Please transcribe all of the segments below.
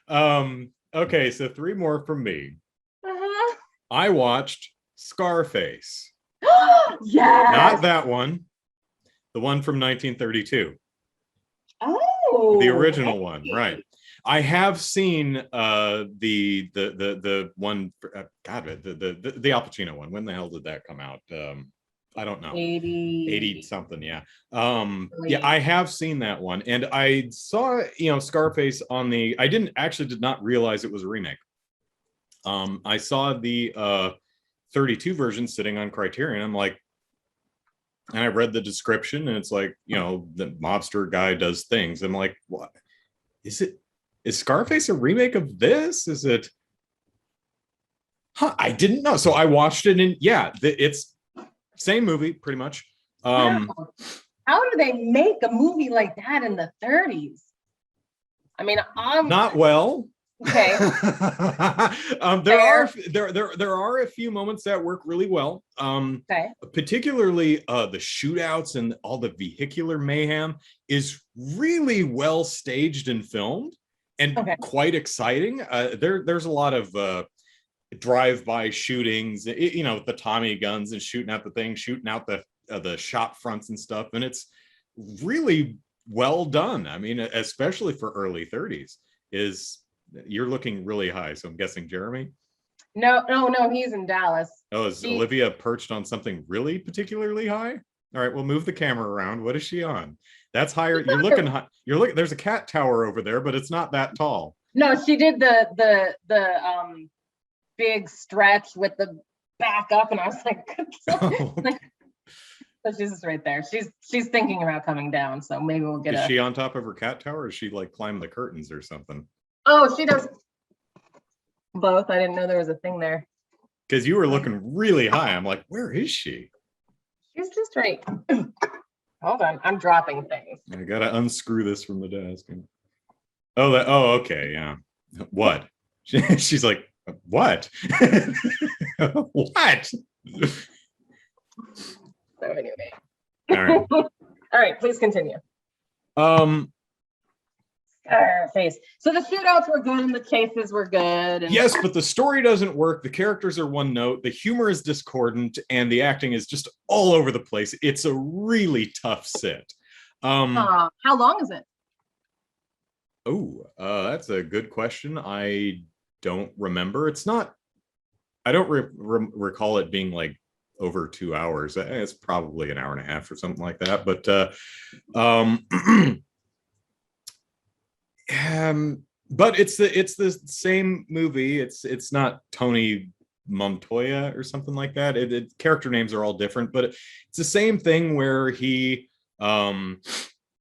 Okay, so three more from me. Uh-huh. I watched Scarface. Not Yes. that one, the one from 1932. The Oh, original one, right? hey. I have seen the one God the Al Pacino one. When the hell did that come out? I don't know. 80 80. something, yeah. Yeah, I Late. have seen that one, and I saw Scarface on the. I did not realize it was a remake. I saw the 32 version sitting on Criterion. I'm like, and I read the description, and it's like, the mobster guy does things. I'm like, what is it? Is Scarface a remake of this? Is it? Huh, I didn't know. So I watched it, and yeah, it's same movie pretty much. Wow. How do they make a movie like that in the 30s? I mean, Not well. okay. There Fair. are a few moments that work really well. Okay. Particularly the shootouts and all the vehicular mayhem is really well staged and filmed, and Okay. quite exciting. There's a lot of drive-by shootings, the Tommy guns and shooting out the thing, shooting out the shop fronts and stuff, and it's really well done. I mean, especially for early 30s. Is You're looking really high, so I'm guessing Jeremy. No, no, no, he's in Dallas. Oh, is She, Olivia perched on something really particularly high? All right, we'll move the camera around. What is she on? That's higher. You're looking high. You're looking. There's a cat tower over there, but it's not that tall. no, she did the big stretch with the back up, and I was like, Oh, okay. so she's just right there. She's thinking about coming down, so maybe we'll get Is a. she on top of her cat tower, or is she like climbing the curtains or something? Oh, she does both. I didn't know there was a thing there. Because you were looking really high. I'm like, where is she? She's just right. Hold on, I'm dropping things. I gotta unscrew this from the desk. Oh, okay, yeah. What? She's like, what? What? So anyway. All right. All right, please continue. Um, Face. So the shootouts were good and the chases were good. And yes, but the story doesn't work. The characters are one note. The humor is discordant, and the acting is just all over the place. It's a really tough sit. How long is it? That's a good question. I don't remember. It's not. I don't recall it being like over 2 hours. It's probably an hour and a half or something like that. But but it's the same movie. It's not Tony Montoya or something like that. Character names are all different, but it's the same thing where he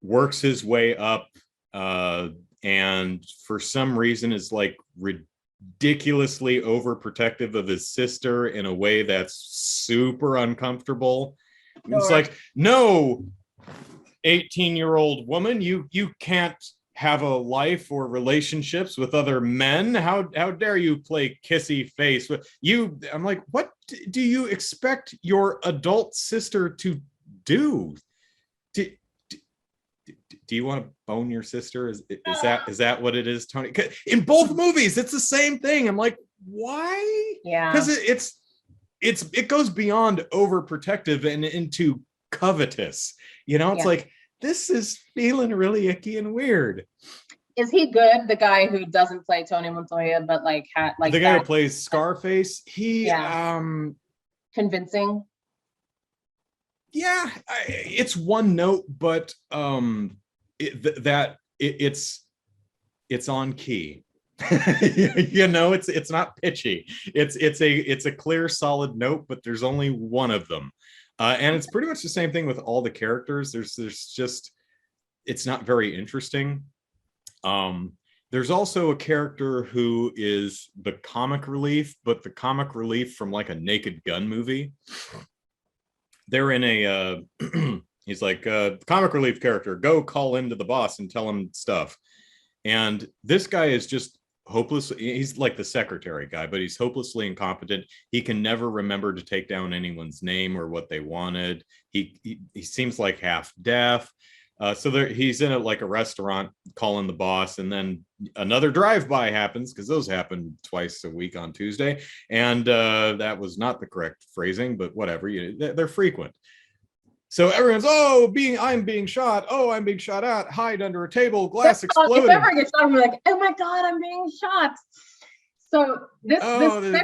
works his way up, and for some reason is like ridiculously overprotective of his sister in a way that's super uncomfortable. Sure. It's like, no, 18-year-old woman, you can't have a life or relationships with other men. How dare you play kissy face with you? I'm like, what do you expect your adult sister to do? Do you want to bone your sister? Is that what it is, Tony? In both movies, it's the same thing. I'm like, why? Yeah, because it goes beyond overprotective and into covetous. It's like, this is feeling really icky and weird. Is he good? The guy who doesn't play Tony Montoya, but like the guy who plays Scarface, he convincing. Yeah, it's one note, but it's on key. It's not pitchy. It's a clear, solid note, but there's only one of them. And it's pretty much the same thing with all the characters. There's just, it's not very interesting. There's also a character who is the comic relief, but the comic relief from like a Naked Gun movie. They're in a, he's like, comic relief character, go call into the boss and tell him stuff. And this guy is just hopeless. He's like the secretary guy, but he's hopelessly incompetent. He can never remember to take down anyone's name or what they wanted. He seems like half deaf. So there, he's in like a restaurant calling the boss, and then another drive-by happens because those happen twice a week on Tuesday, and that was not the correct phrasing, but whatever. They're frequent. So everyone's, I'm being shot. Oh, I'm being shot at. Hide under a table. Glass exploding. If ever I get shot, I'm like, oh my god, I'm being shot. So this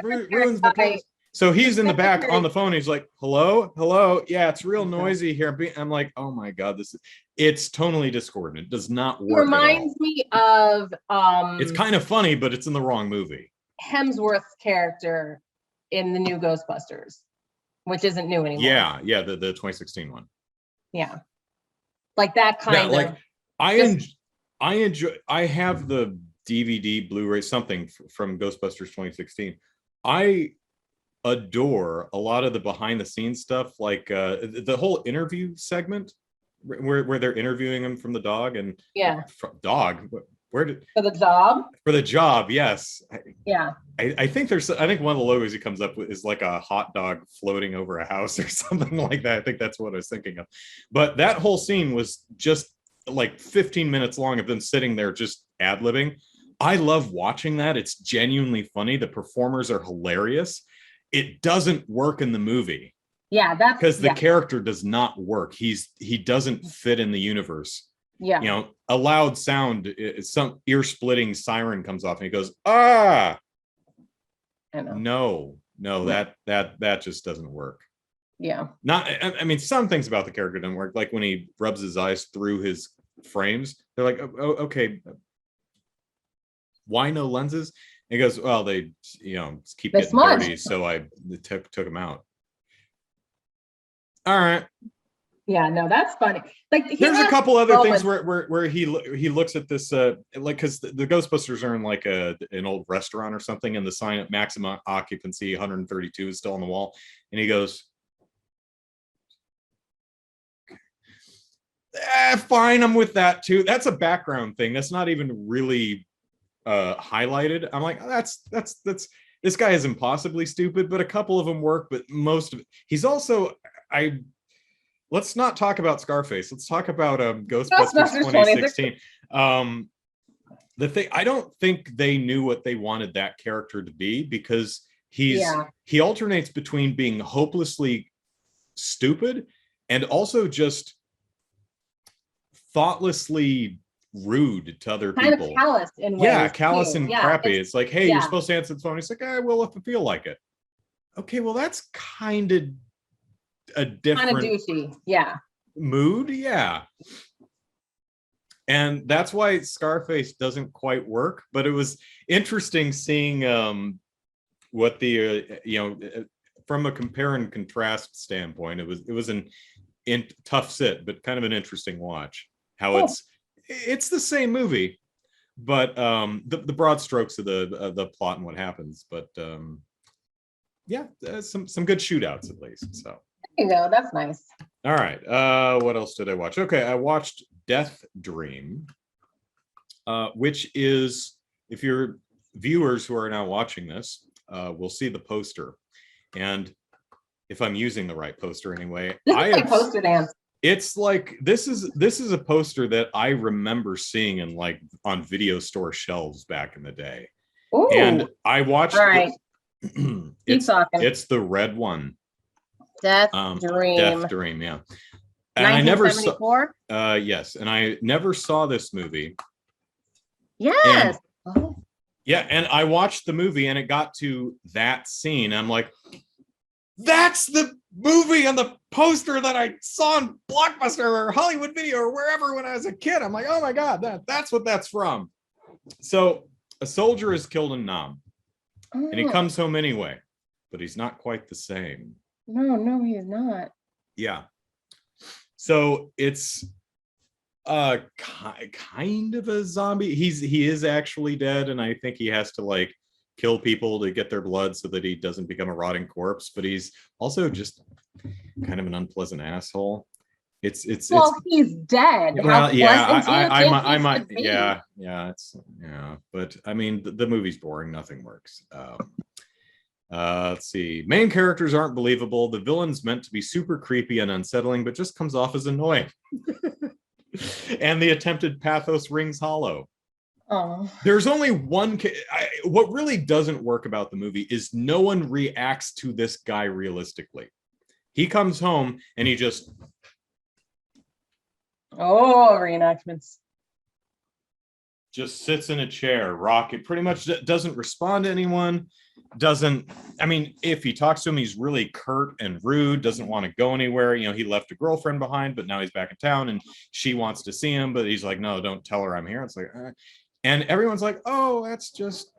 ruins the place. So he's in the back on the phone. He's like, hello. Yeah, it's real noisy here. I'm like, oh my god, it's tonally discordant. It does not work. It reminds me of it's kind of funny, but it's in the wrong movie. Hemsworth's character in the new Ghostbusters, which isn't new anymore. Yeah, the 2016 one. Yeah, like that kind of. I enjoy. I have the DVD, Blu-ray, something from Ghostbusters 2016. I adore a lot of the behind-the-scenes stuff, like the whole interview segment where they're interviewing him from the dog and dog. Where did for the job? Yes. Yeah. I think one of the logos he comes up with is like a hot dog floating over a house or something like that. I think that's what I was thinking of. But that whole scene was just like 15 minutes long of them sitting there just ad-libbing. I love watching that. It's genuinely funny. The performers are hilarious. It doesn't work in the movie. Yeah, that's because the character does not work. He doesn't fit in the universe. Yeah. A loud sound, some ear-splitting siren comes off and he goes, ah. No, that just doesn't work. Yeah. I mean, some things about the character don't work. Like when he rubs his eyes through his frames, they're like, oh, okay. Why no lenses? And he goes, well, they keep getting dirty, so I took them out. All right. Yeah, no, that's funny. Like there's a couple other things where he looks at this like, because the Ghostbusters are in like an old restaurant or something, and the sign at maximum occupancy 132 is still on the wall, and he goes, fine, I'm with that too. That's a background thing. That's not even really highlighted. I'm like, that's this guy is impossibly stupid, but a couple of them work, but most of it. He's also let's not talk about Scarface. Let's talk about Ghostbusters 2016. The thing, I don't think they knew what they wanted that character to be, because he alternates between being hopelessly stupid and also just thoughtlessly rude to other people. Kind of callous in ways. Yeah, callous and crappy. It's like, hey, you're supposed to answer the phone. He's like, I will if I feel like it. Okay, well, that's kind of a different kind of douchey, mood, and that's why Scarface doesn't quite work. But it was interesting seeing what the from a compare and contrast standpoint, it was an tough sit, but kind of an interesting watch. How it's the same movie, but the broad strokes of the plot and what happens, but some good shootouts at least. So there you go, that's nice. All right, what else did I watch? Okay, I watched Deathdream, which is, if your viewers who are now watching this will see the poster, and if I'm using the right poster anyway, poster dance. It's like this is a poster that I remember seeing in like on video store shelves back in the day. Ooh. And I watched it's the red one. Deathdream, yeah. And I never saw yes, and I never saw this movie. Yes. Yeah, and I watched the movie and it got to that scene. I'm like, that's the movie on the poster that I saw in Blockbuster or Hollywood Video or wherever when I was a kid. I'm like, oh my God, that's what that's from. So a soldier is killed in Nam, and he comes home anyway, but he's not quite the same. No, he's not. Yeah. So it's kind of a zombie. He is actually dead, and I think he has to like kill people to get their blood so that he doesn't become a rotting corpse, but he's also just kind of an unpleasant asshole. It's he's dead. Well, I might but I mean the movie's boring, nothing works. Let's see. Main characters aren't believable. The villain's meant to be super creepy and unsettling, but just comes off as annoying. And the attempted pathos rings hollow. Oh. There's only one. What really doesn't work about the movie is no one reacts to this guy realistically. He comes home and he just. Oh, reenactments. Just sits in a chair, rocket, pretty much doesn't respond to anyone. Doesn't, I mean, if he talks to him, he's really curt and rude, doesn't want to go anywhere. You know, he left a girlfriend behind, but now he's back in town and she wants to see him, but he's like, no, don't tell her I'm here. It's like, and everyone's like, oh, that's just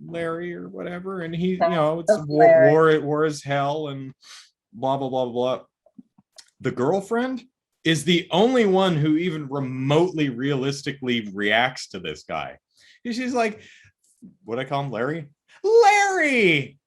Larry or whatever. And he, you know, it's war is hell and blah, blah, blah, blah. The girlfriend is the only one who even remotely realistically reacts to this guy. She's like, what do I call him? Larry? Larry!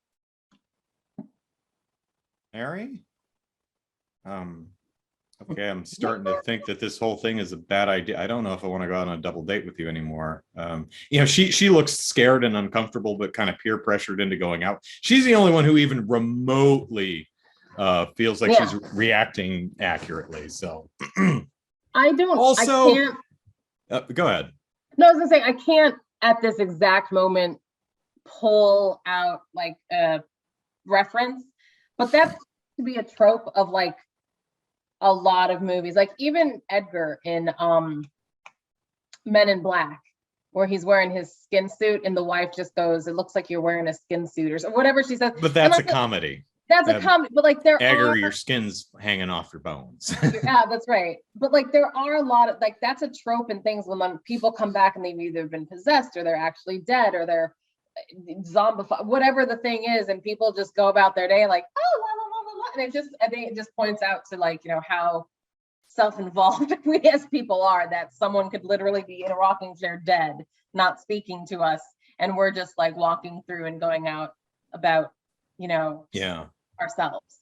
Okay, I'm starting to think that this whole thing is a bad idea. I don't know if I want to go out on a double date with you anymore. You know, she looks scared and uncomfortable, but kind of peer pressured into going out. She's the only one who even remotely feels like she's reacting accurately. So I can't. Go ahead. No, I was gonna say I can't at this exact moment pull out like a reference, but that's to be a trope of like a lot of movies, like even Edgar in Men in Black, where he's wearing his skin suit and the wife just goes, it looks like you're wearing a skin suit or whatever she says. But that's a comedy. That's a comedy, but like your skin's hanging off your bones. Yeah, that's right. But like there are a lot of like that's a trope in things when people come back and they've either been possessed or they're actually dead or they're zombified, whatever the thing is, and people just go about their day like, oh, blah, blah, blah, blah. And I think it just points out to like, you know, how self-involved we as people are, that someone could literally be in a rocking chair dead, not speaking to us, and we're just like walking through and going out about, you know, ourselves.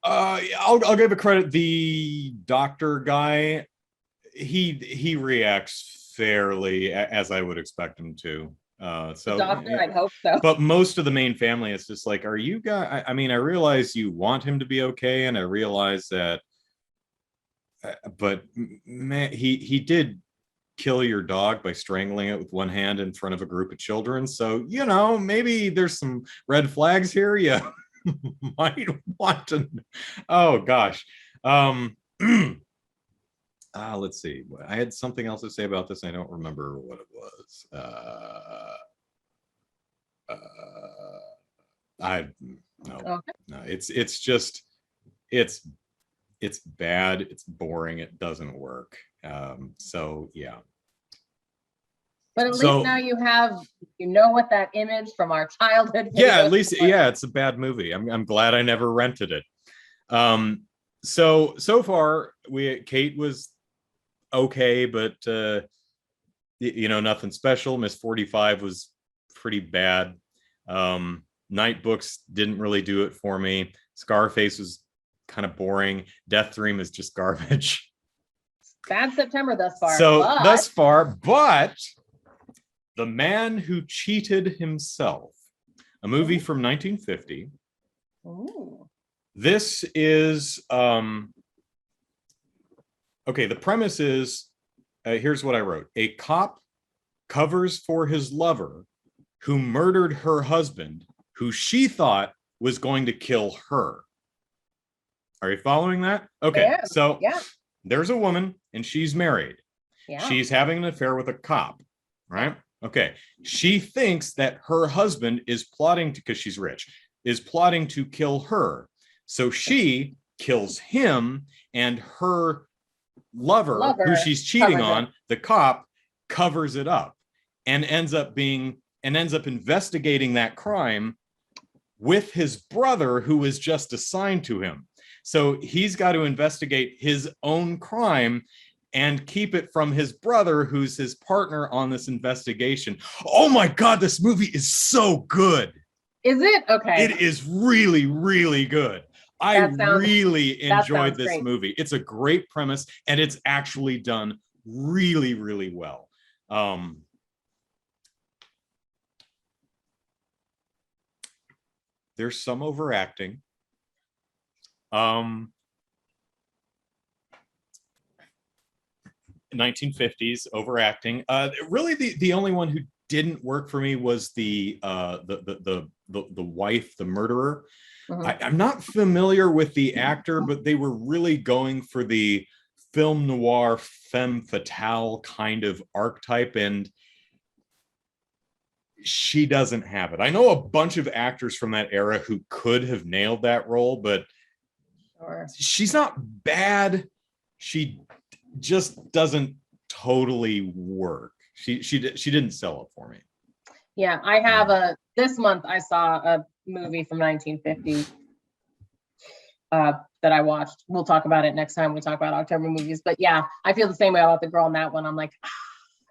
I'll give a credit. The doctor guy, he reacts fairly as I would expect him to. So doctor, I'd hope so. But most of the main family, it's just like, are you guys? I mean, I realize you want him to be okay, and I realize that, but man, he did kill your dog by strangling it with one hand in front of a group of children. So, you know, maybe there's some red flags here. Yeah. Might want to. Oh gosh. Let's see. I had something else to say about this. I don't remember what it was. No. It's just it's bad. It's boring. It doesn't work. So yeah. But at least now you know what that image from our childhood. Yeah, at least, it's a bad movie. I'm glad I never rented it. So far, Kate was okay, but you know, nothing special. Miss 45 was pretty bad. Night Books didn't really do it for me. Scarface was kind of boring. Deathdream is just garbage. Bad September thus far. But The Man Who Cheated Himself, a movie from 1950. Ooh. This is, okay, the premise is, here's what I wrote. A cop covers for his lover who murdered her husband, who she thought was going to kill her. Are you following that? Okay, so there's a woman and she's married. Yeah. She's having an affair with a cop, right? Okay. She thinks that her husband is plotting to, because she's rich, is plotting to kill her. So she kills him, and her lover who she's cheating on, the cop, covers it up and ends up investigating that crime with his brother, who is just assigned to him. So he's got to investigate his own crime and keep it from his brother, who's his partner on this investigation. Oh my God, this movie is so good. Is it? Okay. It is really, really good. I really enjoyed this movie. It's a great premise, and it's actually done really, really well. There's some overacting. 1950s overacting. Really, the only one who didn't work for me was the wife, the murderer. I'm not familiar with the actor, but they were really going for the film noir femme fatale kind of archetype, and she doesn't have it. I know a bunch of actors from that era who could have nailed that role, but she's not bad. She just doesn't totally work. She didn't sell it for me. Yeah, I have this month I saw a movie from 1950 that I watched. We'll talk about it next time we talk about October movies. But yeah, I feel the same way about the girl in that one. I'm like,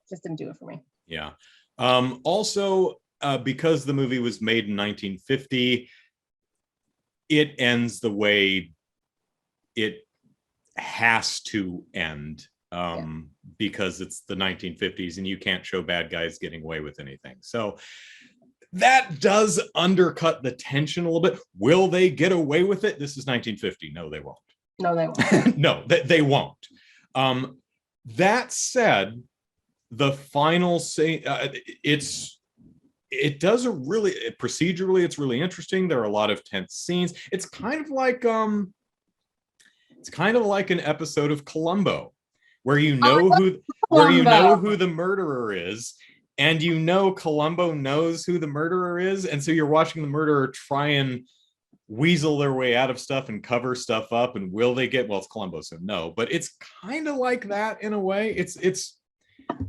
just didn't do it for me. Yeah. Also, because the movie was made in 1950, it ends the way it has to end, because it's the 1950s and you can't show bad guys getting away with anything. So that does undercut the tension a little bit. Will they get away with it? This is 1950. No, they won't. No, they won't. No, they won't. That said, the final scene, it does a really, procedurally, it's really interesting. There are a lot of tense scenes. It's kind of like an episode of Columbo, where you know who the murderer is, and you know Columbo knows who the murderer is, and so you're watching the murderer try and weasel their way out of stuff and cover stuff up. And will they get? Well, it's Columbo, so no. But it's kind of like that in a way. It's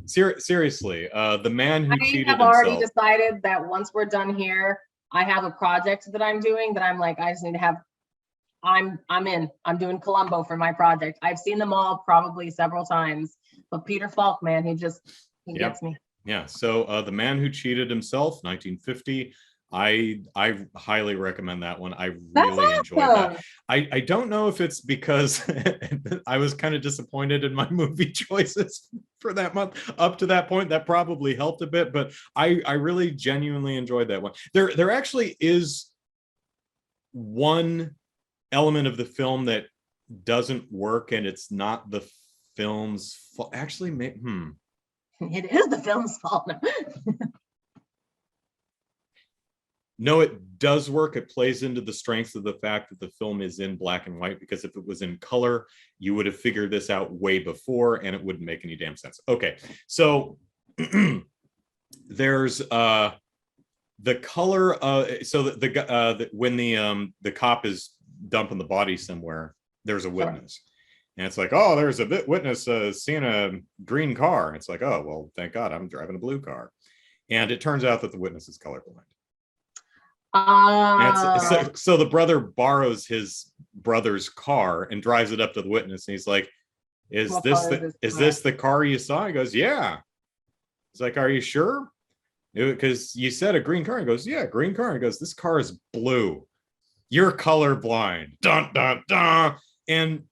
seriously, the man who cheated himself. I have already decided that once we're done here, I have a project that I'm doing that I'm like, I just need to have. I'm in. I'm doing Columbo for my project. I've seen them all probably several times, but Peter Falk, man, he gets me. Yeah. So the man who cheated himself, 1950. I highly recommend that one. I really enjoyed that. I don't know if it's because I was kind of disappointed in my movie choices for that month. Up to that point, that probably helped a bit, but I really genuinely enjoyed that one. There actually is one element of the film that doesn't work, and it's not the film's fault. Actually, it is the film's fault. No, it does work. It plays into the strengths of the fact that the film is in black and white, because if it was in color, you would have figured this out way before and it wouldn't make any damn sense. Okay, so there's the color, so when the cop is dumping the body somewhere, there's a witness. And it's like, oh, there's a witness seeing a green car. It's like, oh, well, thank God I'm driving a blue car. And it turns out that the witness is colorblind. So the brother borrows his brother's car and drives it up to the witness, and he's like, is this the car you saw? He goes, yeah. He's like, are you sure? Because you said a green car. He goes, yeah, green car. He goes, this car is blue. You're colorblind. Dun, dun, dun. And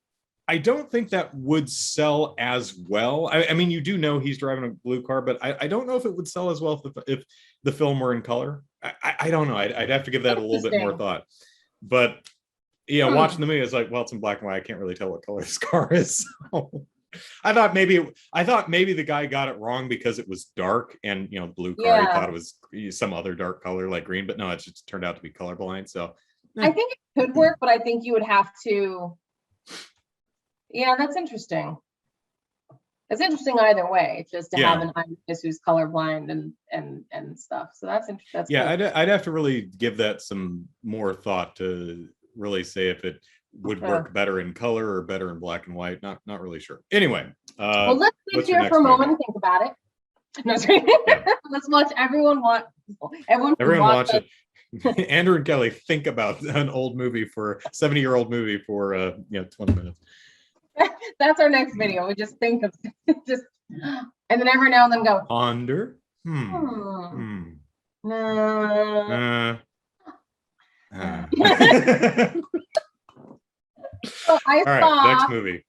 I don't think that would sell as well. I mean, you do know he's driving a blue car, but I don't know if it would sell as well if the film were in color. I don't know. I'd have to give that a little bit more thought. But yeah, watching the movie, it's like, well, it's in black and white. I can't really tell what color this car is. So I thought maybe the guy got it wrong because it was dark, and blue car. He thought it was some other dark color like green, but no, it just turned out to be colorblind. So I think it could work, but I think you would have to. Yeah, that's interesting. It's interesting either way, just to have an eyewitness who's colorblind and stuff. So that's interesting. Yeah, cool. I'd have to really give that some more thought to really say if it would work better in color or better in black and white. Not really sure. Anyway, well, let's sit here for a moment and think about it. No, let's watch. Everyone watch it. Andrew and Kelly think about an old movie for 70-year-old movie for 20 minutes. That's our next video. We just think of and then every now and then go ponder. So I saw next movie.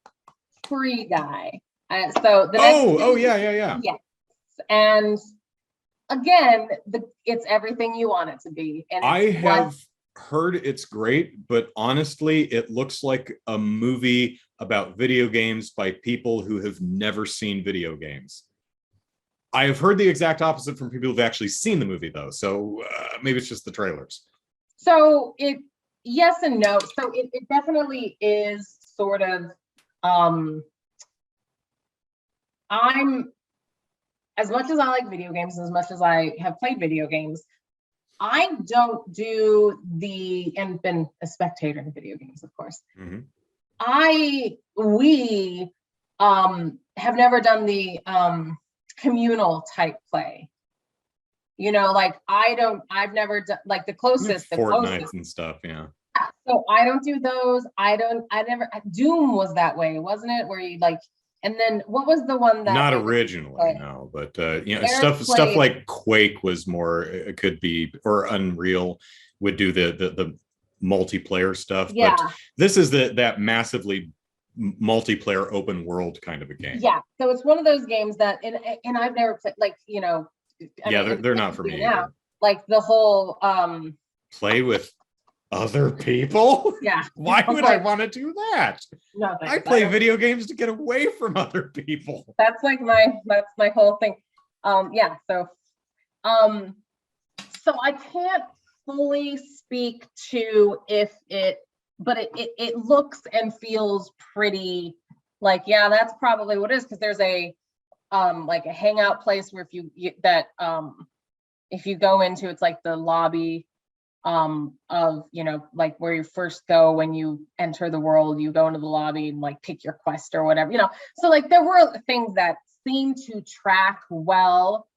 Freeguy. So the next yeah. Yes, and again, it's everything you want it to be. And heard it's great, but honestly, it looks like a movie about video games by people who have never seen video games. I have heard the exact opposite from people who've actually seen the movie, though. So maybe it's just the trailers. So yes and no. So it definitely is sort of, I'm, as much as I like video games, as much as I have played video games, I don't do and been a spectator in video games, of course. Mm-hmm. We have never done the communal type play. You know, like I've never done like the closest. Fortnite and stuff, yeah. So I don't do those. Doom was that way, wasn't it? Where you like, and then what was the one that? Not originally, no, but you know, stuff like Quake was more, it could be, or Unreal would do the multiplayer stuff. Yeah. But this is that massively multiplayer open world kind of a game. Yeah. So it's one of those games that, and I've never played, like, you know. They're not for me now. Like the whole play with other people. Yeah. Why would I want to do that? No, I play video games to get away from other people. That's like that's my whole thing. Yeah. So I can't fully speak to but it looks and feels pretty like, yeah, that's probably what it is, because there's like a hangout place where if you go into, it's like the lobby of, you know, like where you first go when you enter the world, you go into the lobby and like pick your quest or whatever, you know. So like there were things that seemed to track well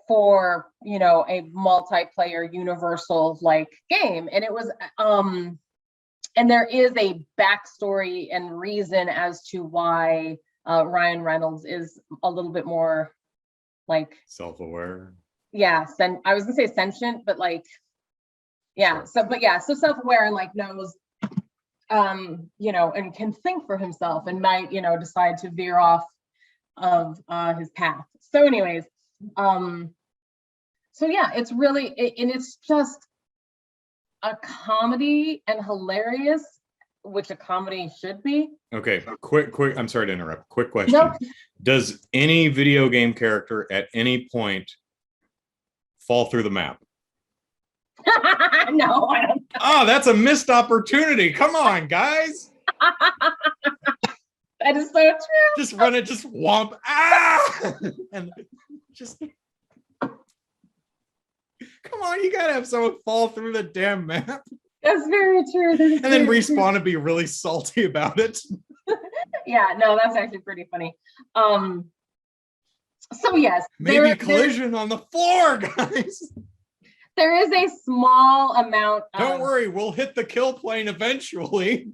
for, you know, a multiplayer universal like game. And it was and there is a backstory and reason as to why Ryan Reynolds is a little bit more like self-aware. Yeah, I was gonna say sentient, but like, yeah. Sure. So self-aware and like knows, you know, and can think for himself and might, you know, decide to veer off of his path. So, anyways, so yeah, it's really, and it's just a comedy and hilarious, which a comedy should be. Okay, quick. I'm sorry to interrupt. Quick question. No. Does any video game character at any point fall through the map? No, I don't. Oh, that's a missed opportunity. Come on, guys. That is so true. Just run it, just whomp. Ah! And just come on, you gotta have someone fall through the damn map. That's very true. And then Respawn and be really salty about it. Yeah, no, that's actually pretty funny. So yes, maybe collision on the floor, guys. There is a small amount of... Don't worry, we'll hit the kill plane eventually.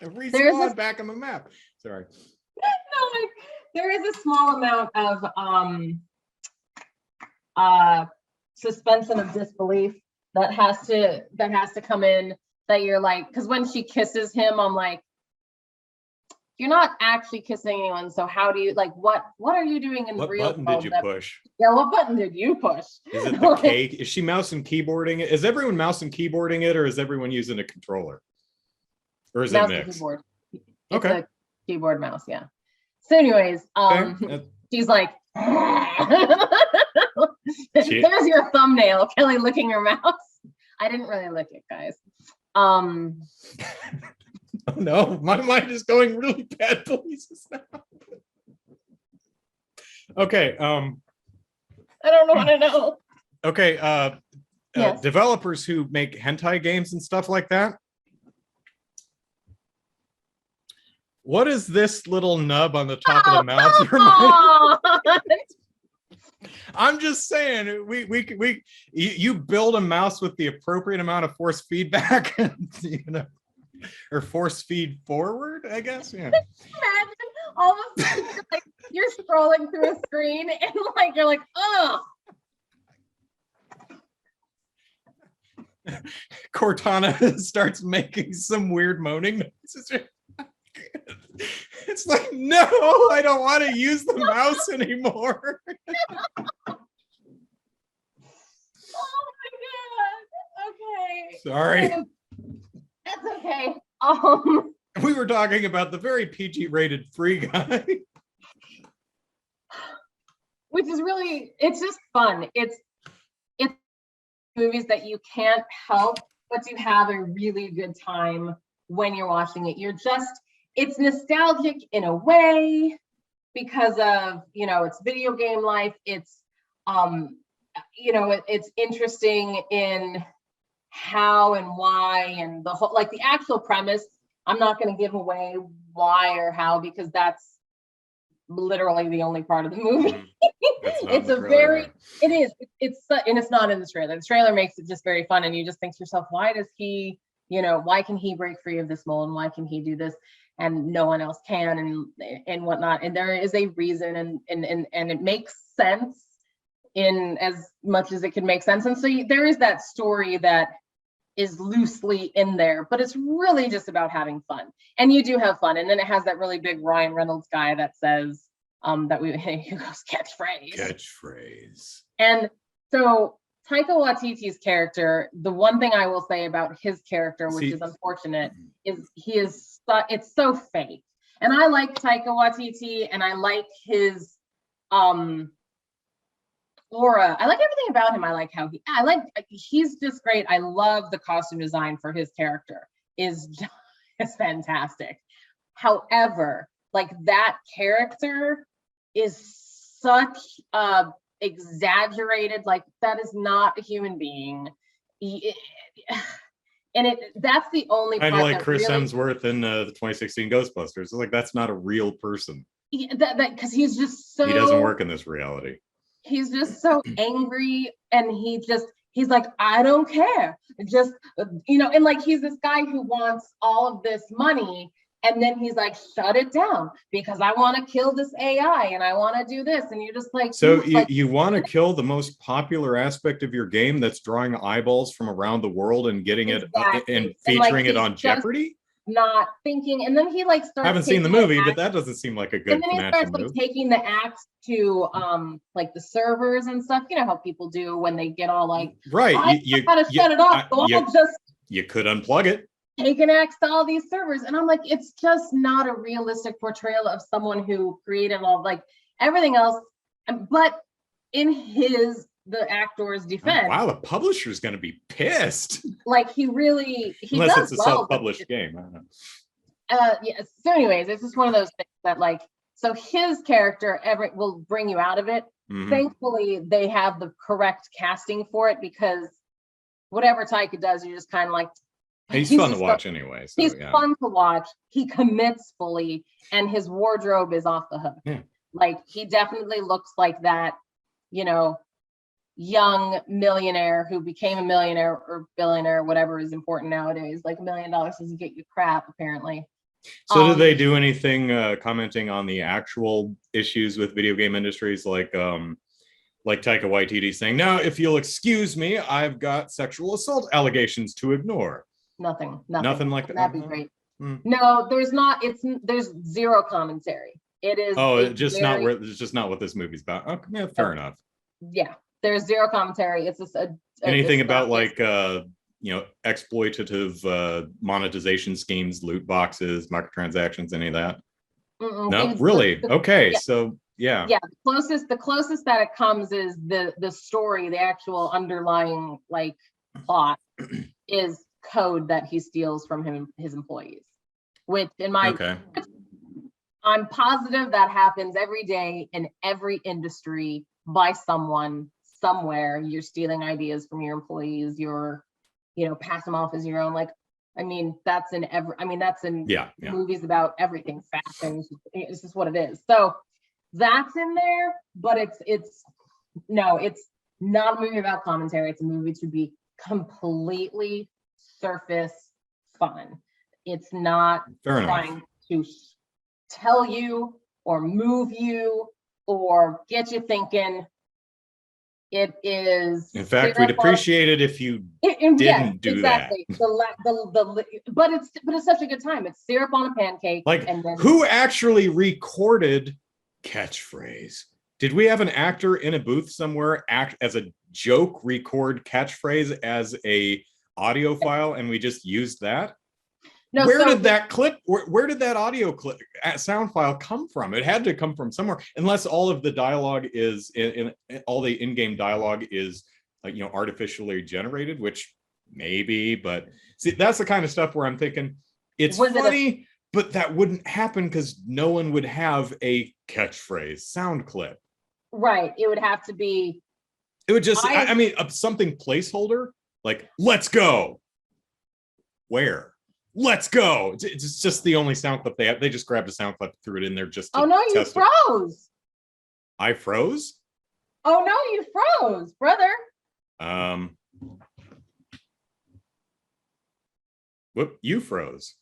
Respawn back on the map. Sorry. No, there is a small amount of suspension of disbelief that has to come in, that you're like, because when she kisses him, I'm like, you're not actually kissing anyone, so how do you, like, what are you doing in the real world? What button did you push? Yeah, what button did you push? Is it the cake? Is she mouse and keyboarding it? Is everyone mouse and keyboarding it, or is everyone using a controller? Or is it mixed? Keyboard. Okay. A keyboard mouse, yeah. So anyways, she's like, there's your thumbnail, Kelly licking her mouse. I didn't really lick it, guys. Oh no, my mind is going really bad places now. Okay. I don't want to know. Okay. Yes. Developers who make hentai games and stuff like that. What is this little nub on the top of the mouse? I'm just saying, you build a mouse with the appropriate amount of force feedback, and, you know, or force feed forward, I guess. Yeah. Imagine all of a sudden you're scrolling through a screen and like you're like, oh. Cortana starts making some weird moaning noises. It's like, no, I don't want to use the mouse anymore. Oh my god. Sorry. That's okay. We were talking about the very PG-rated Free Guy. Which is really, it's just fun. It's movies that you can't help but to have a really good time when you're watching it. It's nostalgic in a way because of, it's video game life. It's, it's interesting in how and why and the whole, like the actual premise. I'm not going to give away why or how because that's literally the only part of the movie. It's not in the trailer. The trailer makes it just very fun, and you just think to yourself, why does he, why can he break free of this mole, and why can he do this and no one else can, and whatnot. And there is a reason, and it makes sense in as much as it can make sense. And so there is that story that is loosely in there, but it's really just about having fun, and you do have fun. And then it has that really big Ryan Reynolds guy that says who goes catchphrase. And so Taika Waititi's character, the one thing I will say about his character, which is unfortunate, is it's so fake. And I like Taika Waititi, and I like his aura. I like everything about him. I like he's just great. I love the costume design for his character is fantastic. However, like that character is such exaggerated, like that is not a human being. That's the only kind of like Chris really, Hemsworth in the 2016 Ghostbusters. It's like that's not a real person. Because he's just so, he doesn't work in this reality. He's just so angry, and he's like, I don't care. Just, and like he's this guy who wants all of this money, and then he's like, shut it down because I want to kill this AI and I want to do this. And you're just like, so you want to kill the most popular aspect of your game that's drawing eyeballs from around the world and getting it and featuring it on Jeopardy? Not thinking, and then he like starts. I haven't seen the movie, but that doesn't seem like a good. And then he starts like taking the axe to like the servers and stuff. You know how people do when they get all like, right. You gotta shut it off. So I'll just you could unplug it. Take an axe to all these servers, and I'm like, it's just not a realistic portrayal of someone who created all like everything else. But in the actor's defense, wow, the publisher's going to be pissed. Like he unless it's a self-published game. I don't know. Yeah. So, anyways, it's just one of those things that like. So his character will bring you out of it. Mm-hmm. Thankfully, they have the correct casting for it because whatever Taika does, you're just kind of like. He's fun to watch anyway. So, he's fun to watch. He commits fully, and his wardrobe is off the hook. Yeah. Like he definitely looks like that, young millionaire who became a millionaire or billionaire, whatever is important nowadays. Like $1 million doesn't get you crap, apparently. So do they do anything commenting on the actual issues with video game industries, like Taika Waititi saying, now, if you'll excuse me, I've got sexual assault allegations to ignore? Nothing like that. That'd be great. No, there's not. There's zero commentary. It is. It's just not what this movie's about. Okay, yeah, fair enough. Yeah, there's zero commentary. It's just anything about like exploitative monetization schemes, loot boxes, microtransactions, any of that? No, really? Okay, yeah. So yeah. The closest that it comes is the story, the actual underlying like plot is code that he steals from his employees, which I'm positive that happens every day in every industry by someone somewhere. You're stealing ideas from your employees, you're pass them off as your own. Like, that's in movies about everything, fashion. It's just what it is. So that's in there, but it's not a movie about commentary. It's a movie to be completely surface fun. It's not trying to tell you or move you or get you thinking. It is. In fact, we'd appreciate it if you didn't do exactly. that. But it's such a good time. It's syrup on a pancake. Like, and then, who actually recorded catchphrase? Did we have an actor in a booth somewhere act as a joke, record catchphrase as a audio file and we just used that? No, Where so did that clip, where did that audio clip sound file come from? It had to come from somewhere, unless all of the dialogue is in all the in-game dialogue is artificially generated, which maybe, but see, that's the kind of stuff where I'm thinking it's funny, but that wouldn't happen because no one would have a catchphrase sound clip. Right. It would have to be. It would just, I mean, something placeholder, like, let's go. Where? Let's go. It's just the only sound clip they have. They just grabbed a sound clip, threw it in there just to Oh, no, you froze. I froze? Oh, no, you froze, brother. Whoop, you froze.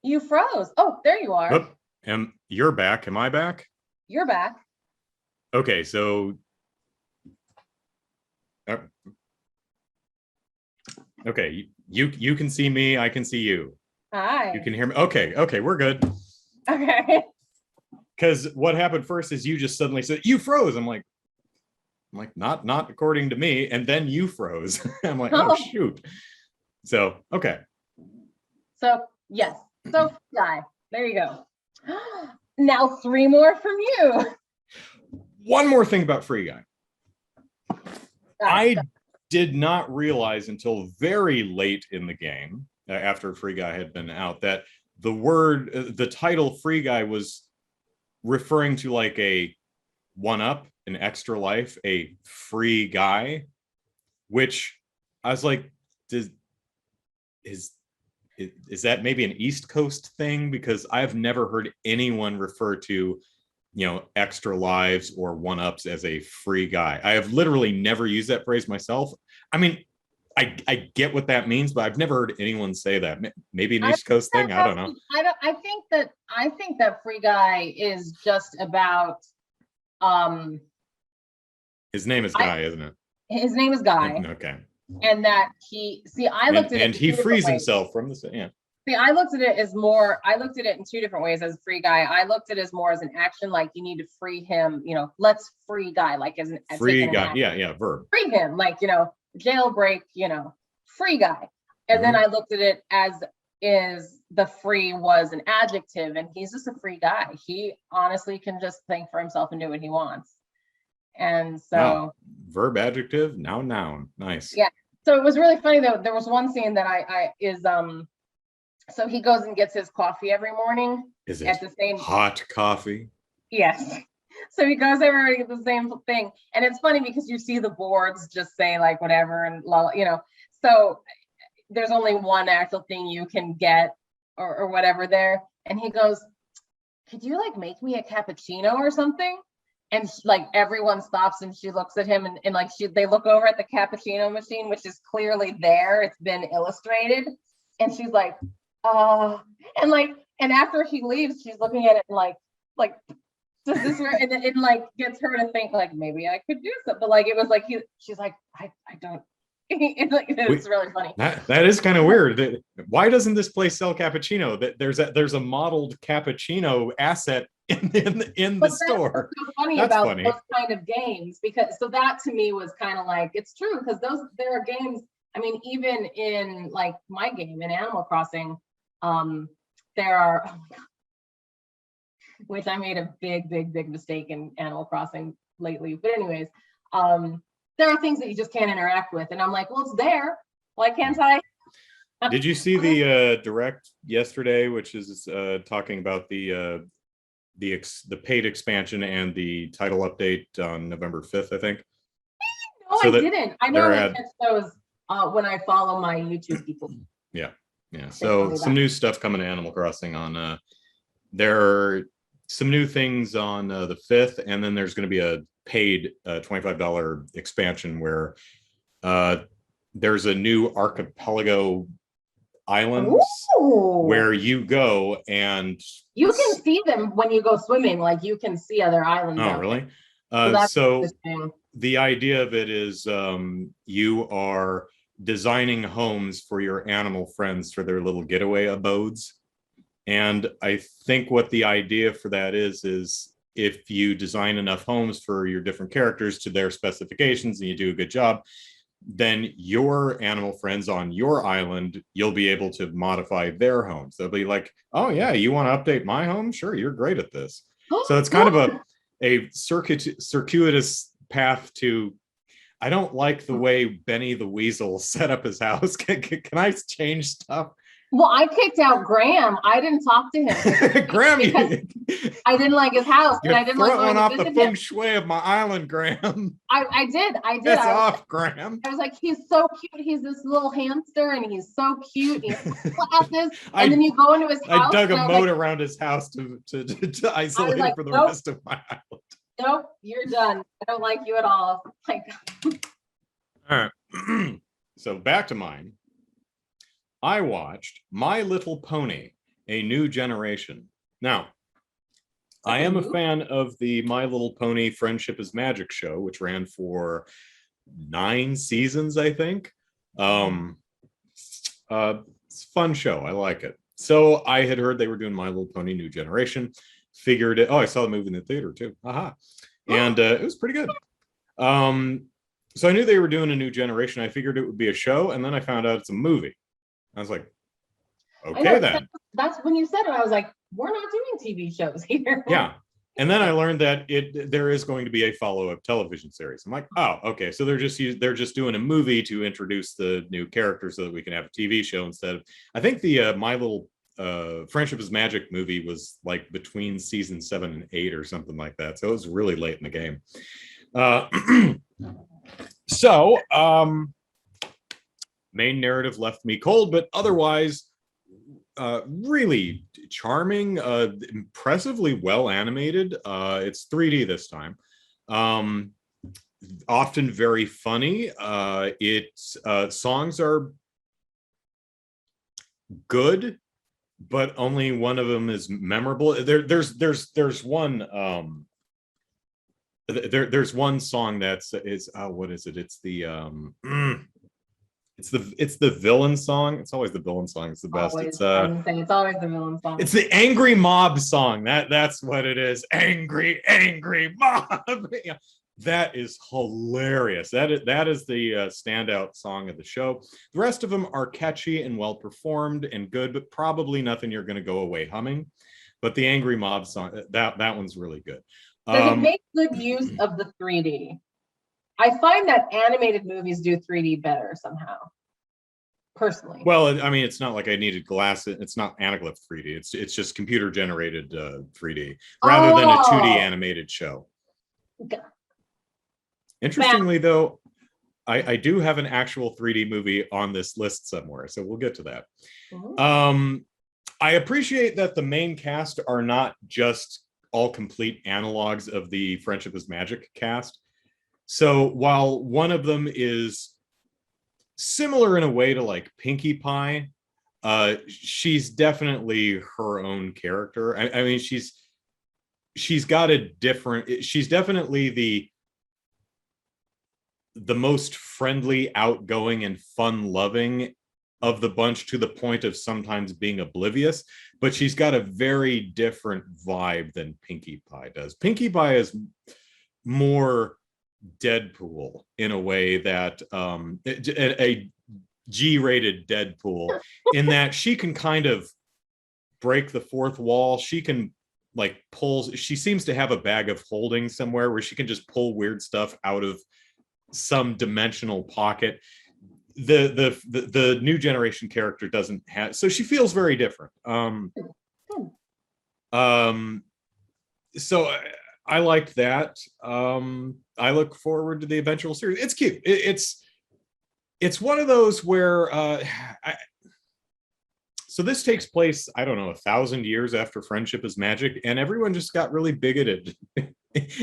You froze. Oh, there you are. Whoop, and you're back. Am I back? You're back. Okay, so okay, you can see me, I can see you. Hi. You can hear me. Okay, we're good. Okay. Because what happened first is you just suddenly said you froze. I'm like not according to me, and then you froze. I'm like, oh shoot. So okay. So yes. So Freeguy. There you go. Now 3 more from you. One more thing about Freeguy. I did not realize until very late in the game, after Freeguy had been out, that the title Freeguy was referring to like a one-up, an extra life, a free guy, which I was like, is that maybe an East Coast thing? Because I've never heard anyone refer to extra lives or one-ups as a free guy. I have literally never used that phrase myself. I mean, I get what that means, but I've never heard anyone say that. Maybe an East Coast thing. I don't know. I think that Freeguy is just about his name is Guy, isn't it? His name is Guy. Okay. And that I looked at it. And he frees himself from the yeah. See, I looked at it in 2 different ways as a free guy. I looked at it as more as an action, like you need to free him, let's free guy, like as an free guy. Yeah, verb. Free him, like, jailbreak, free guy. And then I looked at it as is the free was an adjective, and he's just a free guy. He honestly can just think for himself and do what he wants. And so verb, adjective, noun. Nice. Yeah. So it was really funny though. There was one scene that so he goes and gets his coffee every morning. Is it at the same hot coffee? Yes. So he goes every morning at the same thing. And it's funny because you see the boards just say like whatever and so there's only one actual thing you can get or whatever there. And he goes, could you like make me a cappuccino or something? And like everyone stops and she looks at him and like they look over at the cappuccino machine, which is clearly there. It's been illustrated. And she's like, and after he leaves, she's looking at it and like, does this work? And it like gets her to think like, maybe I could do something. But like, it was like, she's like, I don't, it's really funny. That is kind of weird. Why doesn't this place sell cappuccino? There's a modeled cappuccino asset in the store. That's so funny about those kind of games, because so that to me was kind of like, it's true, because there are games. I mean, even in like my game in Animal Crossing, there are, oh my God, which I made a big mistake in Animal Crossing lately. But anyways, there are things that you just can't interact with, and I'm like, well, it's there. Why can't I? Did you see the direct yesterday, which is talking about the paid expansion and the title update on November 5th, I think? No, so I didn't. I know I catch those when I follow my YouTube people. Yeah. So some new stuff coming to Animal Crossing on. There are some new things on the 5th, and then there's going to be a paid $25 expansion where there's a new archipelago islands where you go and you can see them when you go swimming. Like you can see other islands. Oh, really? So the idea of it is you are designing homes for your animal friends for their little getaway abodes. And I think what the idea for that is if you design enough homes for your different characters to their specifications and you do a good job, then your animal friends on your island, you'll be able to modify their homes. They'll be like, oh yeah, you want to update my home? Sure, you're great at this. So it's kind of a circuitous path to, I don't like the way Benny the Weasel set up his house. Can I change stuff? Well, I kicked out Graham. I didn't talk to him. Graham, because I didn't like his house, and I didn't like throwing going off to the visit feng him. shui of my island, Graham. I did. Piss I was, off, Graham. I was like, he's so cute. He's this little hamster, and he's so cute. And he's glasses. And then you go into his house. I dug a moat around his house to isolate him for the rest of my island. Nope, you're done. I don't like you at all. Like, all right. So back to mine. I watched My Little Pony, A New Generation. Now, I am a fan of the My Little Pony Friendship is Magic show, which ran for 9 seasons, I think. It's a fun show. I like it. So I had heard they were doing My Little Pony New Generation. Figured it. Oh, I saw the movie in the theater too. Aha. And it was pretty good. So I knew they were doing a new generation. I figured it would be a show, and then I found out it's a movie. I was like, okay, then. That's when you said it. I was like, we're not doing TV shows here. Yeah. And then I learned that there is going to be a follow-up television series. I'm like, oh, okay. So they're just doing a movie to introduce the new characters so that we can have a TV show instead of. I think the My Little Friendship is Magic movie was like between season 7 and 8 or something like that. So it was really late in the game. So main narrative left me cold, but otherwise really charming, impressively well animated. It's 3D this time. Often very funny. Its songs are good, but only one of them is memorable. There's one there's one song that's what is it? It's the it's the villain song. It's always the villain song. It's the best. Always, it's always the villain song. It's the angry mob song. That's what it is. Angry mob. Yeah. That is hilarious. That is the standout song of the show. The rest of them are catchy and well performed and good, but probably nothing you're going to go away humming. But the angry mob song, that one's really good. Does it make good use of the 3D? I find that animated movies do 3D better somehow, personally. Well, I mean, it's not like I needed glasses. It's not anaglyph 3D. It's just computer generated 3D rather than a 2D animated show. Okay. Interestingly, though, I do have an actual 3D movie on this list somewhere, so we'll get to that. Mm-hmm. I appreciate that the main cast are not just all complete analogs of the Friendship is Magic cast. So while one of them is similar in a way to like Pinkie Pie, she's definitely her own character. I mean, she's got a different. She's definitely the most friendly, outgoing, and fun-loving of the bunch, to the point of sometimes being oblivious. But she's got a very different vibe than Pinkie Pie does. Pinkie Pie is more Deadpool in a way that a G-rated Deadpool, in that she can kind of break the fourth wall. She can like she seems to have a bag of holding somewhere where she can just pull weird stuff out of some dimensional pocket. The new generation character doesn't have, so she feels very different. So I liked that. I look forward to the eventual series. It's cute. It's one of those where so this takes place, I don't know, 1,000 years after Friendship is Magic, and everyone just got really bigoted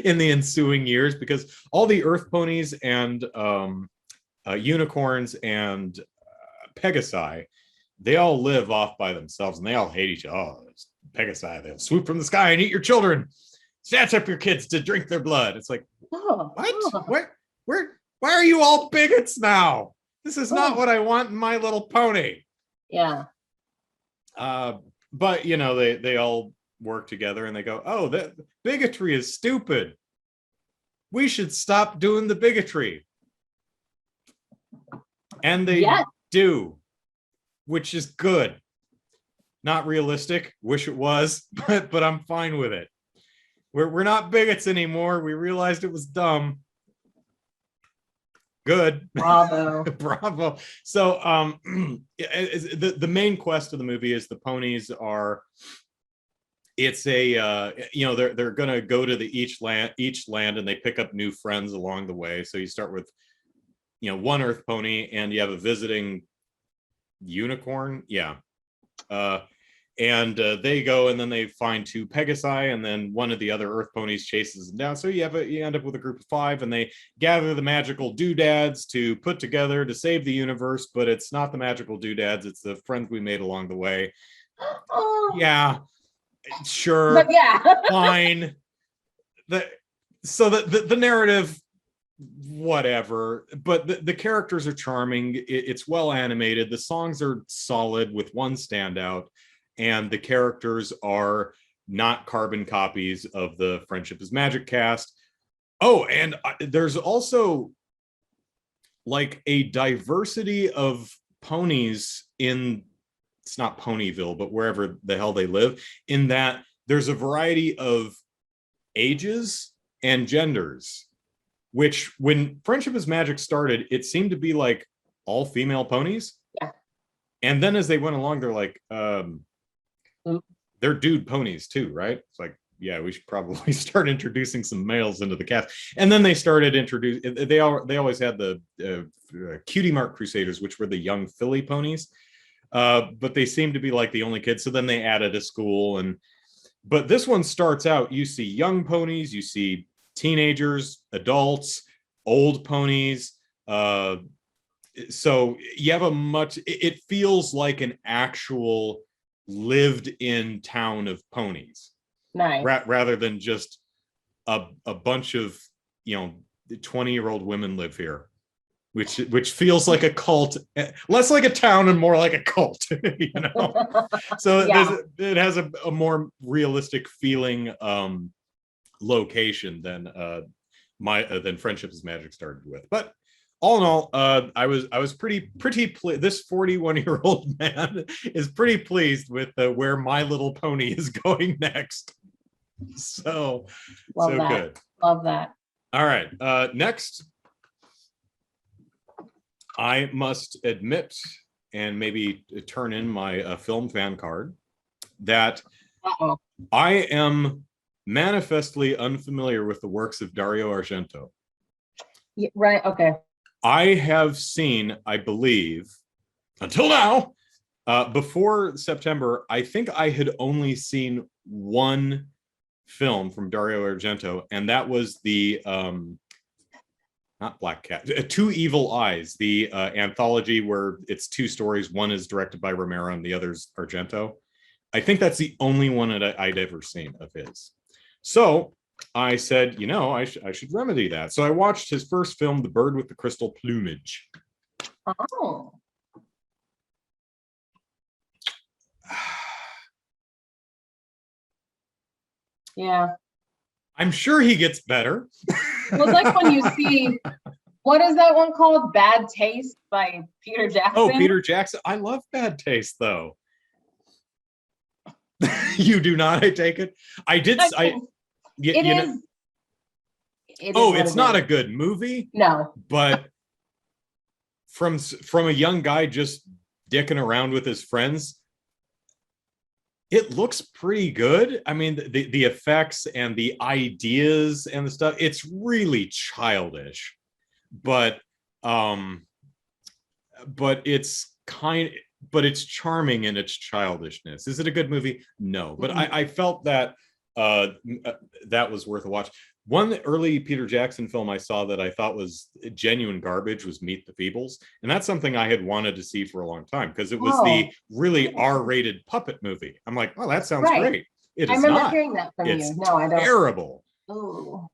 in the ensuing years because all the Earth ponies and unicorns and Pegasi, they all live off by themselves and they all hate each other. Oh, Pegasi, they'll swoop from the sky and eat your children, snatch up your kids to drink their blood. It's like, what? Why are you all bigots now? This is not what I want in My Little Pony. Yeah. But you know, they all work together and they go, oh, that bigotry is stupid. We should stop doing the bigotry. And they Yes. do, which is good. Not realistic. Wish it was, but I'm fine with it. We're not bigots anymore. We realized it was dumb. Good. Bravo. Bravo. So the main quest of the movie is the ponies are, it's a they're gonna go to each land and they pick up new friends along the way. So you start with one earth pony and you have a visiting unicorn. Yeah. And they go and then they find 2 Pegasi, and then one of the other Earth ponies chases them down. So you end up with a group of 5, and they gather the magical doodads to put together to save the universe. But it's not the magical doodads; it's the friends we made along the way. Oh. Yeah, sure, but yeah, fine. The narrative, whatever, but the characters are charming. It's well animated. The songs are solid with one standout. And the characters are not carbon copies of the Friendship is Magic cast. Oh, and there's also like a diversity of ponies in, it's not Ponyville, but wherever the hell they live, in that there's a variety of ages and genders, which when Friendship is Magic started, it seemed to be like all female ponies. Yeah. And then as they went along, they're like, they're dude ponies too, right? It's like, yeah, we should probably start introducing some males into the cast. And then they started introducing, they always had the Cutie Mark Crusaders, which were the young filly ponies. But they seem to be like the only kids. So then they added a school. But this one starts out, you see young ponies, you see teenagers, adults, old ponies. So you have it feels like an actual lived in town of ponies. Nice. Rather than just a bunch of 20-year-old women live here, which feels like a cult, less like a town and more like a cult. So yeah. It has a more realistic feeling location than Friendship is Magic started with. But all in all, I was pretty this 41-year-old man is pretty pleased with where My Little Pony is going next. So good. Love that. All right. Next, I must admit, and maybe turn in my film fan card, that I am manifestly unfamiliar with the works of Dario Argento. Yeah, right. Okay. I have seen, I believe, until now, before September, I think I had only seen one film from Dario Argento, and that was the not Black Cat, Two Evil Eyes, the anthology where it's 2 stories. One is directed by Romero and the other's Argento. I think that's the only one that I'd ever seen of his. So I said, I should remedy that. So I watched his first film, The Bird with the Crystal Plumage. Oh. Yeah. I'm sure he gets better. Well, it's like when you see, what is that one called? Bad Taste by Peter Jackson. Oh, Peter Jackson. I love Bad Taste, though. You do not, I take it? I did. It's not a good movie. No. But from a young guy just dicking around with his friends, it looks pretty good. I mean, the effects and the ideas and the stuff, it's really childish, but it's charming in its childishness. Is it a good movie? No, but I felt that that was worth a watch. One early Peter Jackson film I saw that I thought was genuine garbage was Meet the Feebles. And that's something I had wanted to see for a long time because it was the really R-rated puppet movie. I'm like, oh, that sounds great. It is not. I remember hearing that from you. No, I don't. Terrible. Ooh.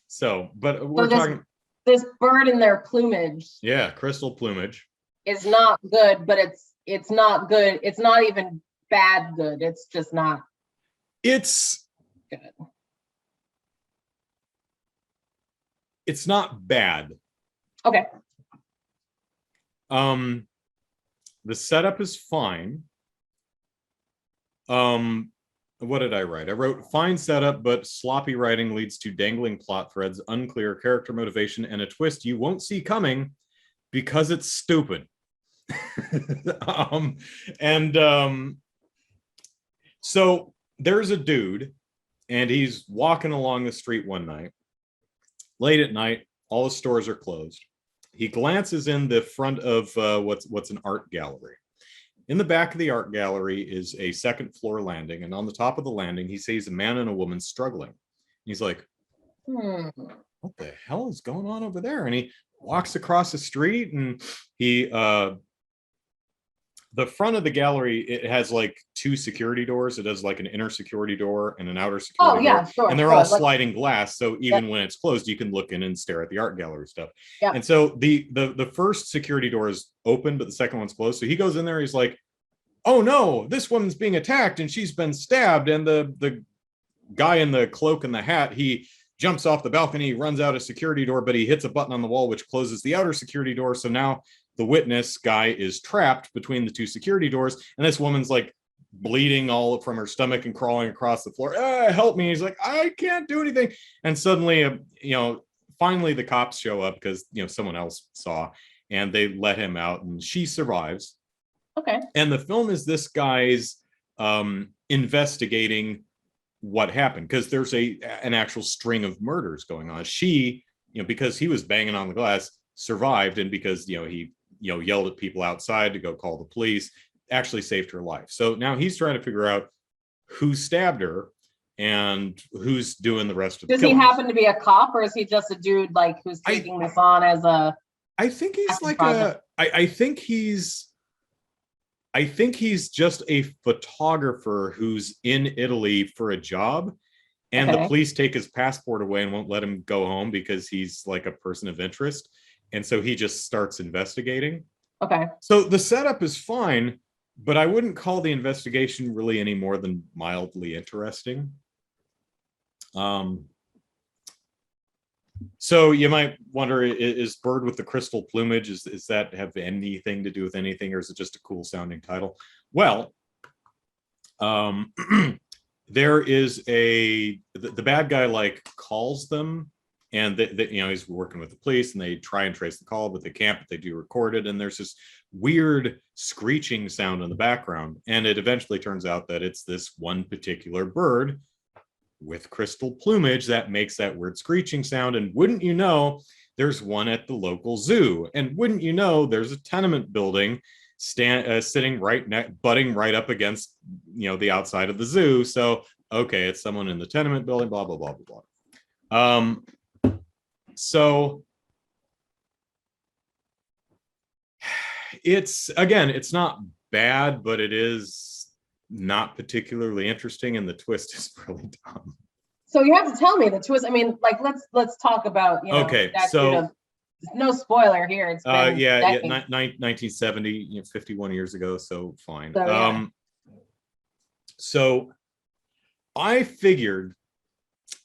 So, but we're talking... This bird in their plumage. Yeah, crystal plumage. Is not good, but it's not good. It's not even bad good. It's just not. It's good. It's not bad. Okay. The setup is fine. What did I write? I wrote fine setup, but sloppy writing leads to dangling plot threads, unclear character motivation, and a twist you won't see coming because it's stupid. and So there's a dude, and he's walking along the street one night, late at night. All the stores are closed. He glances in the front of what's an art gallery. In the back of the art gallery is a second floor landing, and on the top of the landing, he sees a man and a woman struggling. He's like, what the hell is going on over there? And he walks across the street, and he the front of the gallery, it has like two security doors. It has like an inner security door and an outer security door. Sure, and they're all sliding glass. So even when it's closed, you can look in and stare at the art gallery stuff. Yep. And so the first security door is open, but the second one's closed. So he goes in there, he's like, oh no, this woman's being attacked and she's been stabbed. And the guy in the cloak and the hat, he jumps off the balcony, runs out a security door, but he hits a button on the wall, which closes the outer security door. So now the witness guy is trapped between the two security doors, and this woman's like bleeding all from her stomach and crawling across the floor. Help me. He's like, I can't do anything. And suddenly, finally the cops show up because, someone else saw, and they let him out, and she survives. Okay. And the film is this guy's investigating what happened, because there's an actual string of murders going on. She, because he was banging on the glass, survived, and because, he yelled at people outside to go call the police, actually saved her life. So now he's trying to figure out who stabbed her and who's doing the rest of the killings. Does he happen to be a cop, or is he just a dude like who's taking this on as a I think he's like project? I think he's just a photographer who's in Italy for a job, and the police take his passport away and won't let him go home because he's like a person of interest. And so he just starts investigating. Okay. So the setup is fine, but I wouldn't call the investigation really any more than mildly interesting. So you might wonder, is Bird with the Crystal Plumage, is that have anything to do with anything, or is it just a cool sounding title? Well, there is the bad guy like calls them, and he's working with the police, and they try and trace the call, but they can't, but they do record it. And there's this weird screeching sound in the background. And it eventually turns out that it's this one particular bird with crystal plumage that makes that weird screeching sound. And wouldn't you know, there's one at the local zoo. And wouldn't you know, there's a tenement building sitting butting right up against, the outside of the zoo. So, okay, it's someone in the tenement building, blah, blah, blah, blah, blah. So it's not bad, but it is not particularly interesting, and the twist is really dumb. So you have to tell me the twist. I mean, like, let's talk about, okay, so no spoiler here. It's been 1970, 51 years ago, so fine. So I figured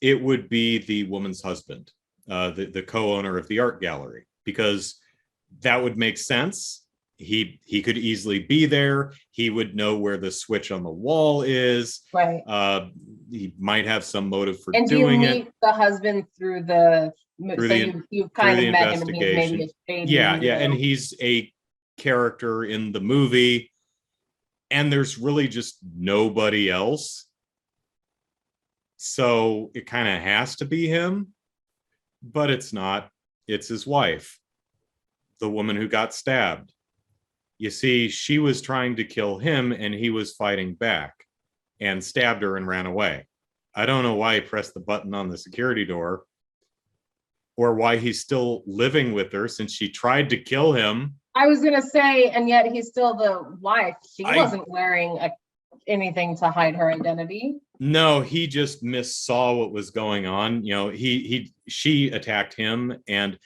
it would be the woman's husband, the co-owner of the art gallery, because that would make sense. He could easily be there. He would know where the switch on the wall is. Right. He might have some motive for doing it. And do you meet the husband through the you've kind of met him, and he's maybe a shade. Yeah, and he's a character in the movie, and there's really just nobody else. So it kind of has to be him, but it's not. It's his wife, the woman who got stabbed. You see, she was trying to kill him, and he was fighting back and stabbed her and ran away. I don't know why he pressed the button on the security door, or why he's still living with her since she tried to kill him. I was going to say, and yet he's still the wife. She wasn't wearing anything to hide her identity. No, he just missaw what was going on. She attacked him and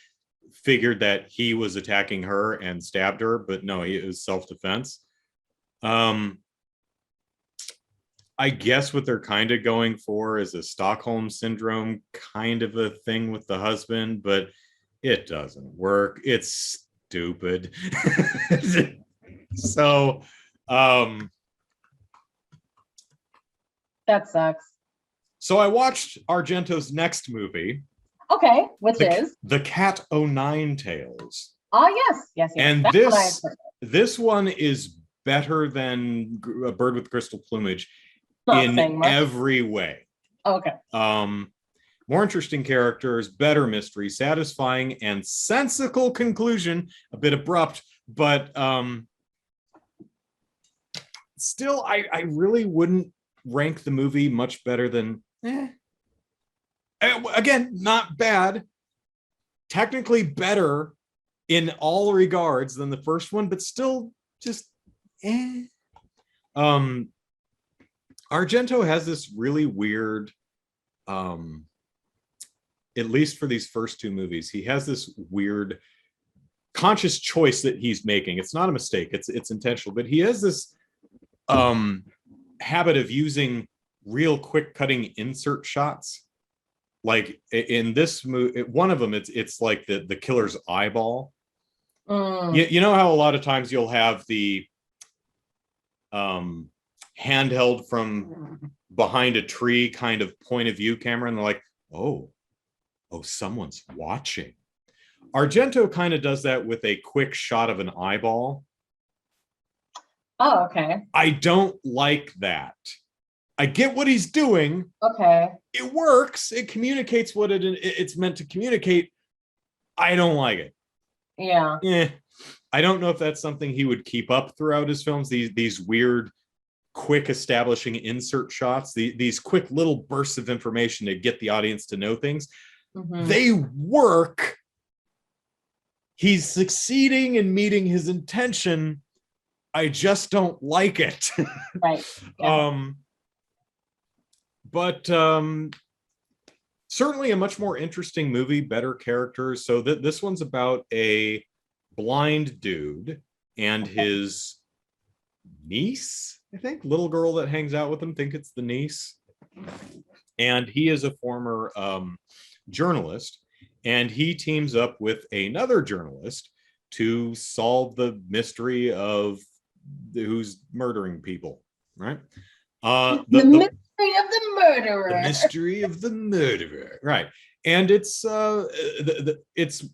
figured that he was attacking her and stabbed her, but no, it was self-defense. I guess what they're kind of going for is a Stockholm syndrome kind of a thing with the husband, but it doesn't work. It's stupid. So That sucks. so I watched Argento's next movie, Okay, which is the Cat O' Nine Tails. oh yes. And That's what I've heard. this one is better than A Bird with Crystal Plumage Not saying in much. every way. Okay. More interesting characters, better mystery, satisfying and sensical conclusion, a bit abrupt, but still I really wouldn't rank the movie much better than again, not bad, technically better in all regards than the first one, but still just Argento has this really weird at least for these first two movies, he has this weird conscious choice that he's making. It's not a mistake, it's intentional, but he has this habit of using real quick cutting insert shots. Like in this movie, one of them, it's like the killer's eyeball. You know how a lot of times you'll have the handheld from behind a tree kind of point of view camera, and they're like, oh, someone's watching. Argento kind of does that with a quick shot of an eyeball. Oh, okay. I don't like that. I get what he's doing. Okay. It works. It communicates what it's meant to communicate. I don't like it. Yeah. I don't know if that's something he would keep up throughout his films. These weird, quick establishing insert shots. These quick little bursts of information to get the audience to know things. Mm-hmm. They work. He's succeeding in meeting his intention. I just don't like it. Right. Yeah. But certainly a much more interesting movie, better characters. So this one's about a blind dude and his niece, I think, little girl that hangs out with him. Think it's the niece. And he is a former journalist, and he teams up with another journalist to solve the mystery of who's murdering people, right? The mystery of the murderer. The mystery of the murderer, right? And it's it's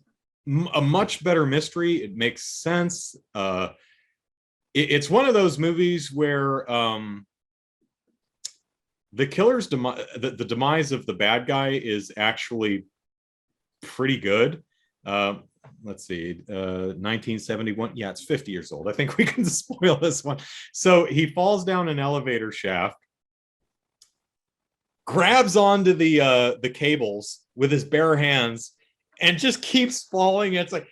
a much better mystery. It makes sense. It's one of those movies where the killer's the demise of the bad guy is actually pretty good. Let's see, 1971. Yeah, it's 50 years old. I think we can spoil this one. So he falls down an elevator shaft, grabs onto the cables with his bare hands, and just keeps falling. It's like,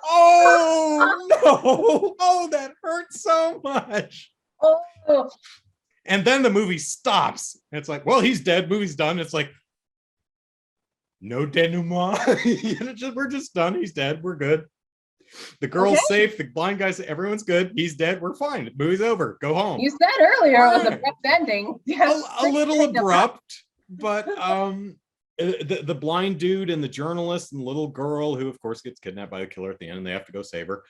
oh no, oh, that hurts so much. Oh. And then the movie stops. It's like, well, he's dead. Movie's done. It's like, no denouement. We're just done. He's dead. We're good. The girl's safe. The blind guy's, everyone's good. He's dead. We're fine. The movie's over. Go home. You said earlier it was a abrupt ending. A little abrupt, but the blind dude and the journalist and the little girl, who of course gets kidnapped by the killer at the end, and they have to go save her,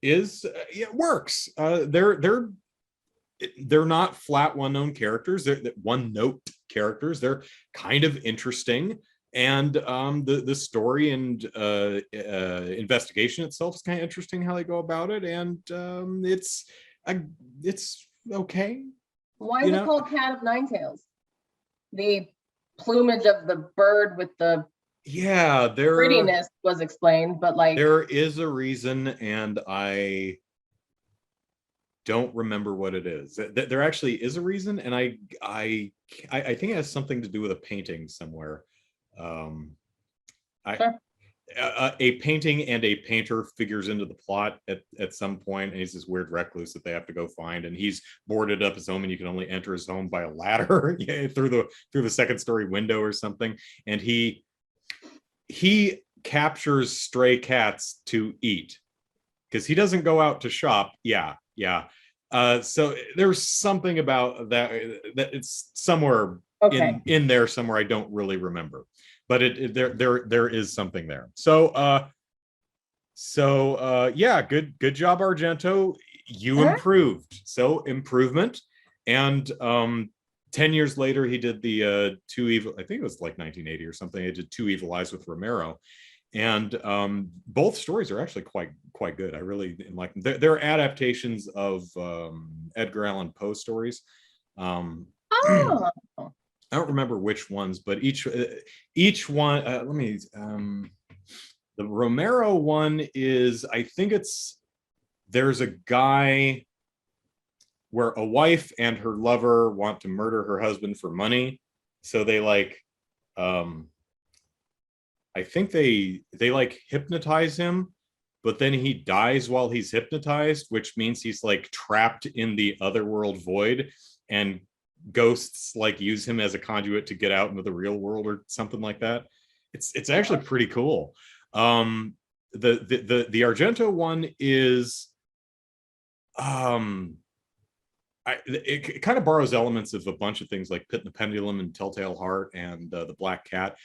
it works. They're not flat one-note characters. They're one-note characters. They're kind of interesting, and the story and investigation itself is kind of interesting how they go about it, and it's okay. Why is it called Cat of Nine Tails? The plumage of the bird with the prettiness was explained, but like there is a reason, and I don't remember what it is. There actually is a reason, and I think it has something to do with a painting somewhere. Sure. A painting and a painter figures into the plot at some point, and he's this weird recluse that they have to go find, and he's boarded up his home, and you can only enter his home by a ladder through the second story window or something, and he captures stray cats to eat because he doesn't go out to shop. So there's something about that it's somewhere in there somewhere. I don't really remember, but there is something there. So So yeah, good job, Argento. You Uh-huh. improved. So improvement. And 10 years later, he did the Two Evil, I think it was like 1980 or something. He did Two Evil Eyes with Romero. And both stories are actually quite good. I really like them. They're adaptations of Edgar Allan Poe stories. Oh, I don't remember which ones, but each one. Let me. The Romero one is, I think there's a guy where a wife and her lover want to murder her husband for money, so they like, I think they like hypnotize him, but then he dies while he's hypnotized, which means he's like trapped in the otherworld void, and ghosts like use him as a conduit to get out into the real world or something like that. It's actually pretty cool. The Argento one is it kind of borrows elements of a bunch of things like Pit and the Pendulum and Telltale Heart and the Black Cat.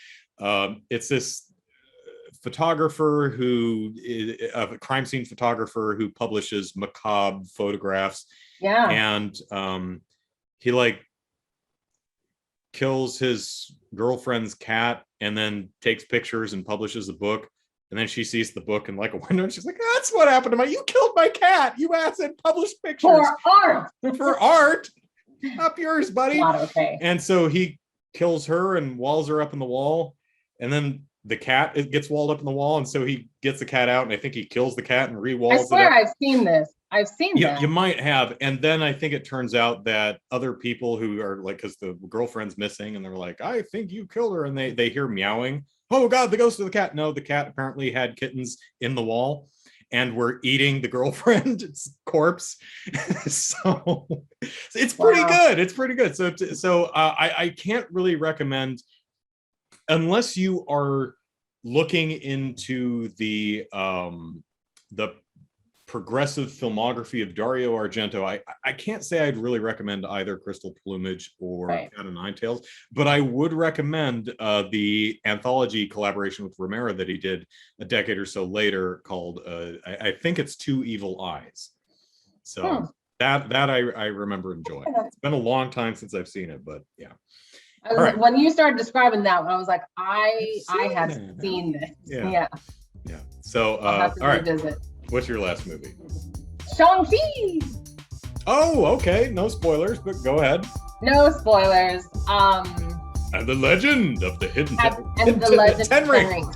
It's this photographer who is a crime scene photographer who publishes macabre photographs. yeah. And he like kills his girlfriend's cat and then takes pictures and publishes a book. And then she sees the book in like a window and she's like, that's what happened to you killed my cat, you acid published pictures For art. For art, up yours, buddy. Not okay. And so he kills her and walls her up in the wall, and then the cat gets walled up in the wall, and so he gets the cat out, and I think he kills the cat and re-walls it up. I swear I've seen this. I've seen that. You might have. And then I think it turns out that other people who are like, because the girlfriend's missing, and they're like, I think you killed her, and they hear meowing. Oh God, the ghost of the cat. No, the cat apparently had kittens in the wall and were eating the girlfriend's corpse. So it's pretty good. It's pretty good. So I can't really recommend, unless you are looking into the progressive filmography of Dario Argento. I can't say I'd really recommend either Crystal Plumage or Cat o' Nine Tails, but I would recommend the anthology collaboration with Romero that he did a decade or so later called, I think it's Two Evil Eyes. So that I remember enjoying. It's been a long time since I've seen it, but yeah. When you started describing that one, I was like, I have seen this. Yeah. So all right. Revisit. What's your last movie? Shang-Chi. Oh, okay. No spoilers, but go ahead. No spoilers. And the Legend of the Hidden Ten Rings.